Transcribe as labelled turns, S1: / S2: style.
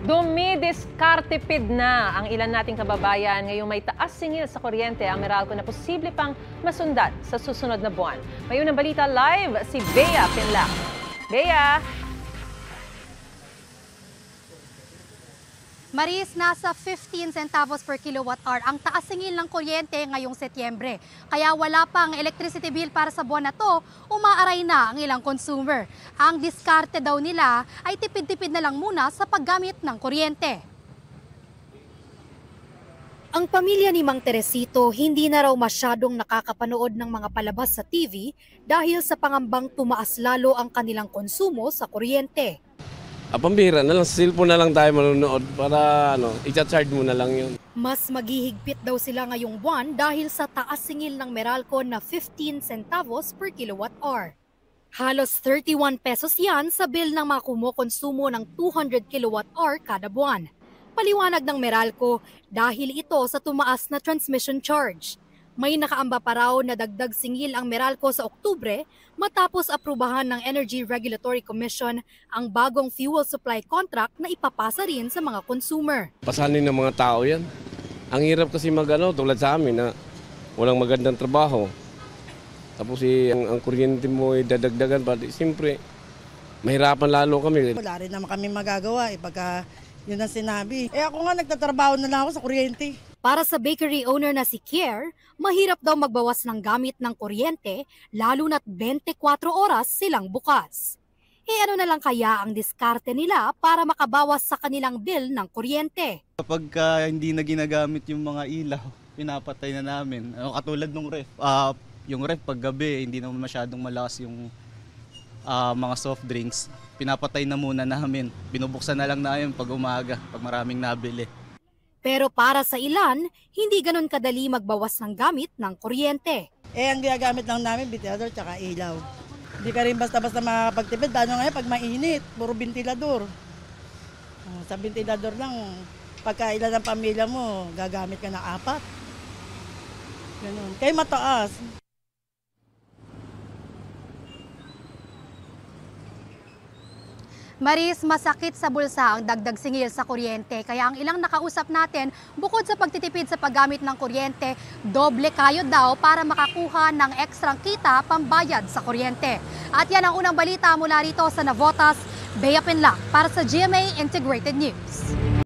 S1: Dumidiskartipid na ang ilan nating kababayan ngayong may taas singil sa kuryente ang Meralco na posible pang masundan sa susunod na buwan. May unang balita live si Bea Pinlac. Bea!
S2: Maris, nasa 15 centavos per kilowatt-hour ang taas singil ng kuryente ngayong Setyembre. Kaya wala pang electricity bill para sa buwan na to, umaaray na ang ilang consumer. Ang diskarte daw nila ay tipid-tipid na lang muna sa paggamit ng kuryente. Ang pamilya ni Mang Teresito hindi na raw masyadong nakakapanood ng mga palabas sa TV dahil sa pangambang tumaas lalo ang kanilang konsumo sa kuryente.
S3: Pambira na lang, sa cellphone na lang tayo manonood para i-charge mo na lang yun.
S2: Mas maghihigpit daw sila ngayong buwan dahil sa taas singil ng Meralco na 15 centavos per kilowatt-hour. Halos 31 pesos yan sa bill ng mga kumukonsumo ng 200 kilowatt-hour kada buwan. Paliwanag ng Meralco dahil ito sa tumaas na transmission charge. May nakaamba pa raw na dagdag singil ang Meralco sa Oktubre matapos aprubahan ng Energy Regulatory Commission ang bagong fuel supply contract na ipapasa rin sa mga consumer.
S3: Pasanin ng mga tao yan. Ang hirap kasi tulad sa amin na walang magandang trabaho. Tapos ang kuryente mo ay dadagdagan pa. Siyempre, mahirapan lalo kami.
S4: Wala rin naman kami magagawa pagka yun ang sinabi. Ako nga nagtatrabaho na lang ako sa kuryente.
S2: Para sa bakery owner na si Kier, mahirap daw magbawas ng gamit ng kuryente lalo na't 24 oras silang bukas. Ano na lang kaya ang diskarte nila para makabawas sa kanilang bill ng kuryente?
S5: Kapag hindi na ginagamit yung mga ilaw, pinapatay na namin. Katulad ng ref. Yung ref pag gabi, hindi naman masyadong malakas yung mga soft drinks. Pinapatay na muna namin. Binubuksan na lang namin pag umaga, pag maraming nabili.
S2: Pero para sa ilan, hindi ganun kadali magbawas ng gamit ng kuryente.
S4: Ang ginagamit lang namin, ventilador tsaka ilaw. Hindi ka rin basta-basta makapagtipid. Lalo ngayon pag mainit, puro ventilador. Sa ventilador lang, pagka ilan ang pamilya mo, gagamit ka ng 4. Ganun. Kaya mataas.
S2: Maris, masakit sa bulsa ang dagdag singil sa kuryente. Kaya ang ilang nakausap natin, bukod sa pagtitipid sa paggamit ng kuryente, doble kayod daw para makakuha ng ekstrang kita pambayad sa kuryente. At yan ang unang balita mula rito sa Navotas, Bea Pinlac para sa GMA Integrated News.